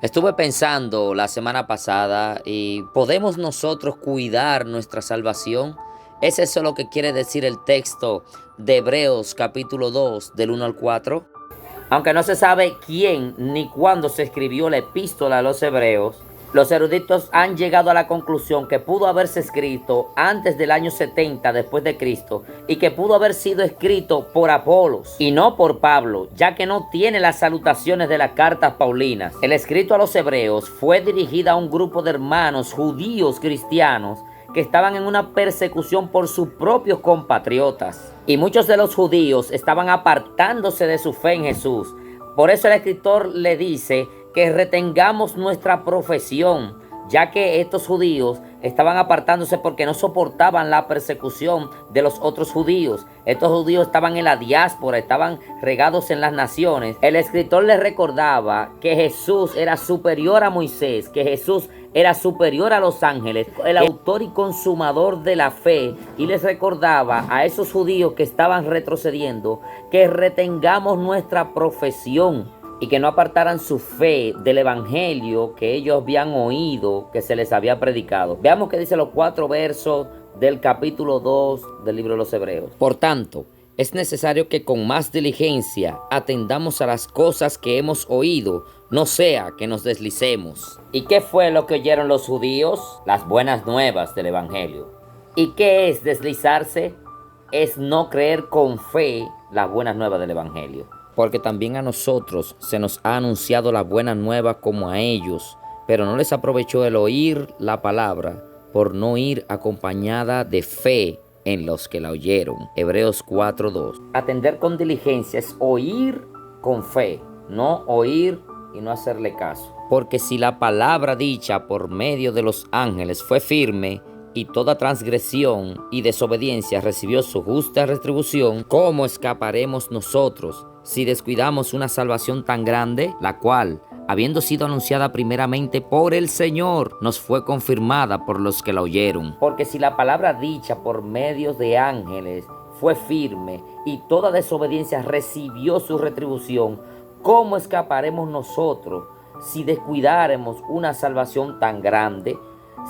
Estuve pensando la semana pasada y ¿podemos nosotros cuidar nuestra salvación? ¿Es eso lo que quiere decir el texto de Hebreos capítulo 2 del 1 al 4? Aunque no se sabe quién ni cuándo se escribió la epístola a los hebreos, los eruditos han llegado a la conclusión que pudo haberse escrito antes del año 70 después de Cristo y que pudo haber sido escrito por Apolos y no por Pablo, ya que no tiene las salutaciones de las cartas paulinas. El escrito a los hebreos fue dirigida a un grupo de hermanos judíos cristianos que estaban en una persecución por sus propios compatriotas. Y muchos de los judíos estaban apartándose de su fe en Jesús. Por eso el escritor le dice que retengamos nuestra profesión, ya que estos judíos estaban apartándose porque no soportaban la persecución de los otros judíos. Estos judíos estaban en la diáspora, estaban regados en las naciones. El escritor les recordaba que Jesús era superior a Moisés, que Jesús era superior a los ángeles, el autor y consumador de la fe, y les recordaba a esos judíos que estaban retrocediendo que retengamos nuestra profesión y que no apartaran su fe del evangelio que ellos habían oído, que se les había predicado. Veamos qué dice los 4 versos del capítulo 2 del libro de los Hebreos. Por tanto, es necesario que con más diligencia atendamos a las cosas que hemos oído, no sea que nos deslicemos. ¿Y qué fue lo que oyeron los judíos? Las buenas nuevas del evangelio. ¿Y qué es deslizarse? Es no creer con fe las buenas nuevas del evangelio. Porque también a nosotros se nos ha anunciado la buena nueva como a ellos, pero no les aprovechó el oír la palabra por no ir acompañada de fe en los que la oyeron. Hebreos 4:2. Atender con diligencia es oír con fe, no oír y no hacerle caso. Porque si la palabra dicha por medio de los ángeles fue firme, y toda transgresión y desobediencia recibió su justa retribución, ¿cómo escaparemos nosotros si descuidamos una salvación tan grande, la cual, habiendo sido anunciada primeramente por el Señor, nos fue confirmada por los que la oyeron? Porque si la palabra dicha por medio de ángeles fue firme y toda desobediencia recibió su retribución, ¿cómo escaparemos nosotros si descuidáremos una salvación tan grande?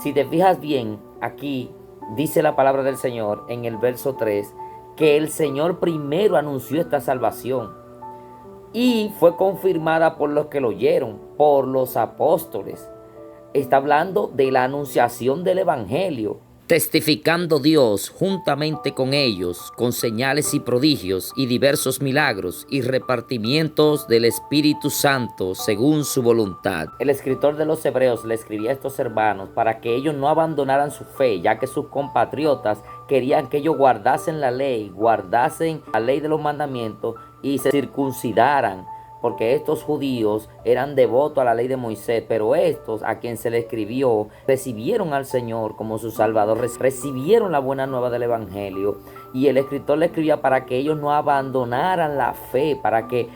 Si te fijas bien, aquí dice la palabra del Señor en el verso 3, que el Señor primero anunció esta salvación y fue confirmada por los que lo oyeron, por los apóstoles. Está hablando de la anunciación del evangelio, testificando Dios juntamente con ellos, con señales y prodigios y diversos milagros y repartimientos del Espíritu Santo según su voluntad. El escritor de los Hebreos le escribía a estos hermanos para que ellos no abandonaran su fe, ya que sus compatriotas querían que ellos guardasen la ley de los mandamientos y se circuncidaran, porque estos judíos eran devotos a la ley de Moisés, pero estos a quien se le escribió recibieron al Señor como su Salvador, recibieron la buena nueva del Evangelio, y el escritor le escribía para que ellos no abandonaran la fe, para que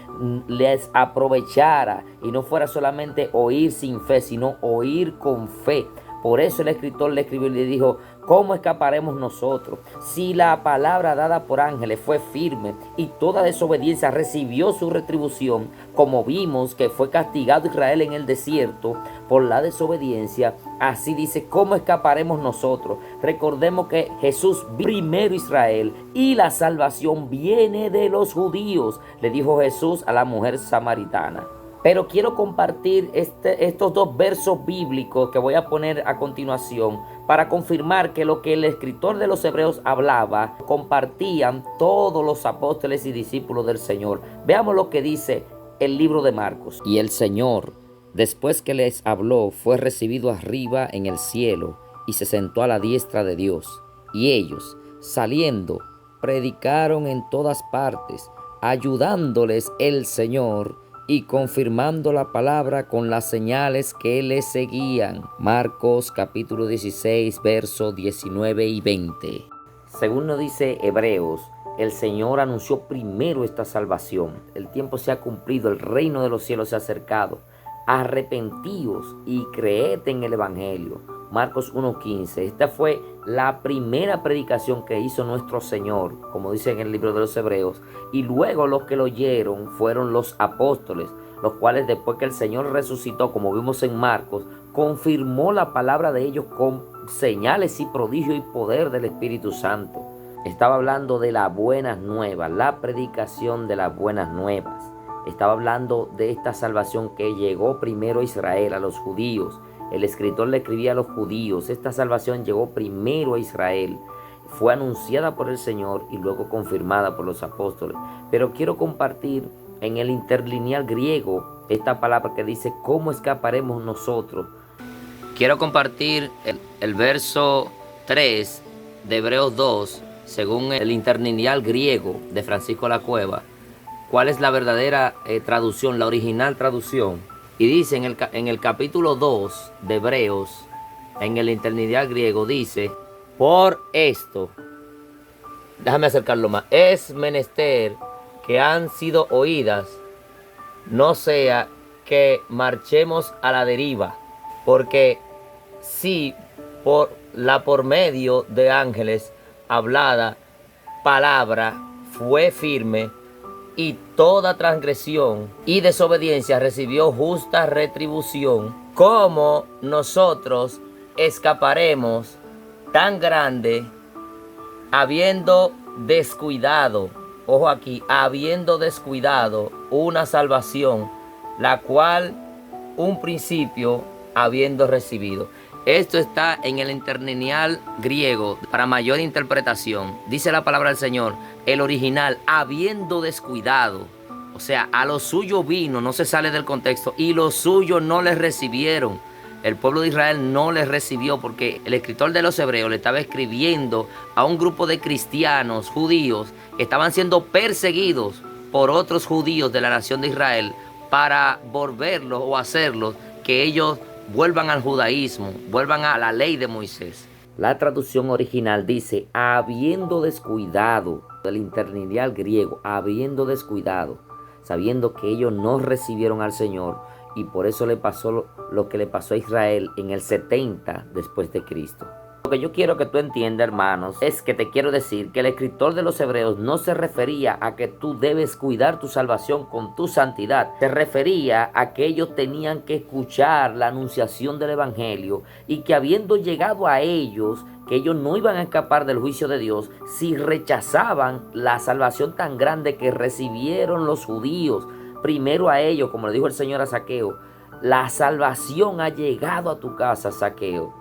les aprovechara y no fuera solamente oír sin fe, sino oír con fe. Por eso el escritor le escribió y le dijo: ¿cómo escaparemos nosotros si la palabra dada por ángeles fue firme y toda desobediencia recibió su retribución? Como vimos que fue castigado Israel en el desierto por la desobediencia, así dice: ¿cómo escaparemos nosotros? Recordemos que Jesús primero Israel y la salvación viene de los judíos, le dijo Jesús a la mujer samaritana. Pero quiero compartir estos 2 versos bíblicos que voy a poner a continuación para confirmar que lo que el escritor de los Hebreos hablaba, compartían todos los apóstoles y discípulos del Señor. Veamos lo que dice el libro de Marcos. Y el Señor, después que les habló, fue recibido arriba en el cielo y se sentó a la diestra de Dios. Y ellos, saliendo, predicaron en todas partes, ayudándoles el Señor y confirmando la palabra con las señales que le seguían. Marcos capítulo 16, versos 19 y 20. Según nos dice Hebreos, el Señor anunció primero esta salvación. El tiempo se ha cumplido, el reino de los cielos se ha acercado. Arrepentíos y creed en el Evangelio. Marcos 1:15. Esta fue la primera predicación que hizo nuestro Señor, como dice en el libro de los Hebreos. Y luego los que lo oyeron fueron los apóstoles. los cuales después que el Señor resucitó, como vimos en Marcos, confirmó la palabra de ellos con señales y prodigios y poder del Espíritu Santo. Estaba hablando de las buenas nuevas, la predicación de las buenas nuevas. Estaba hablando de esta salvación que llegó primero a Israel, a los judíos. El escritor le escribía a los judíos. Esta salvación llegó primero a Israel. Fue anunciada por el Señor y luego confirmada por los apóstoles. Pero quiero compartir en el interlineal griego esta palabra que dice, ¿cómo escaparemos nosotros? Quiero compartir el verso 3 de Hebreos 2, según el interlineal griego de Francisco La Cueva. ¿Cuál es la verdadera traducción, la original traducción? Y dice en el capítulo 2 de Hebreos, en el interlineal griego, dice, por esto, déjame acercarlo más, es menester que han sido oídas, no sea que marchemos a la deriva, porque si por medio de ángeles hablada palabra fue firme, y toda transgresión y desobediencia recibió justa retribución, ¿cómo nosotros escaparemos tan grande habiendo descuidado, ojo aquí, habiendo descuidado una salvación, la cual un principio habiendo recibido? Esto está en el interlineal griego para mayor interpretación. Dice la palabra del Señor, el original, habiendo descuidado. O sea, a lo suyo vino, no se sale del contexto, y los suyos no les recibieron. El pueblo de Israel no les recibió porque el escritor de los Hebreos le estaba escribiendo a un grupo de cristianos, judíos, que estaban siendo perseguidos por otros judíos de la nación de Israel para volverlos o hacerlos que ellos vuelvan al judaísmo, vuelvan a la ley de Moisés. La traducción original dice, habiendo descuidado, del interlineal griego, habiendo descuidado, sabiendo que ellos no recibieron al Señor, y por eso le pasó lo que le pasó a Israel en el 70 después de Cristo. Lo que yo quiero que tú entiendas, hermanos, es que te quiero decir que el escritor de los Hebreos no se refería a que tú debes cuidar tu salvación con tu santidad. Se refería a que ellos tenían que escuchar la anunciación del Evangelio y que habiendo llegado a ellos, que ellos no iban a escapar del juicio de Dios si rechazaban la salvación tan grande que recibieron los judíos. Primero a ellos, como le dijo el Señor a Zaqueo, la salvación ha llegado a tu casa, Zaqueo.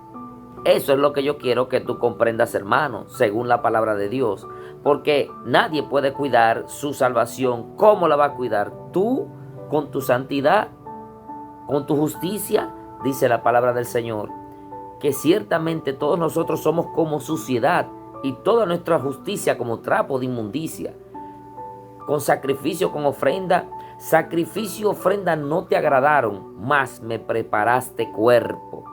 Eso es lo que yo quiero que tú comprendas, hermano, según la palabra de Dios. Porque nadie puede cuidar su salvación. ¿Cómo la va a cuidar? Tú, con tu santidad, con tu justicia, dice la palabra del Señor. Que ciertamente todos nosotros somos como suciedad y toda nuestra justicia como trapo de inmundicia. Con sacrificio, con ofrenda. Sacrificio y ofrenda no te agradaron, mas me preparaste cuerpo.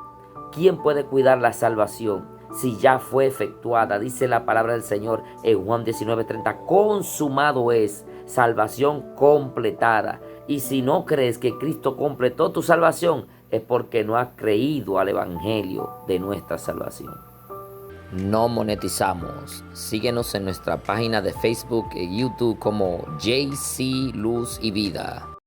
¿Quién puede cuidar la salvación si ya fue efectuada? Dice la palabra del Señor en Juan 19:30. Consumado es, salvación completada. Y si no crees que Cristo completó tu salvación, es porque no has creído al Evangelio de nuestra salvación. No monetizamos. Síguenos en nuestra página de Facebook y YouTube como JC Luz y Vida.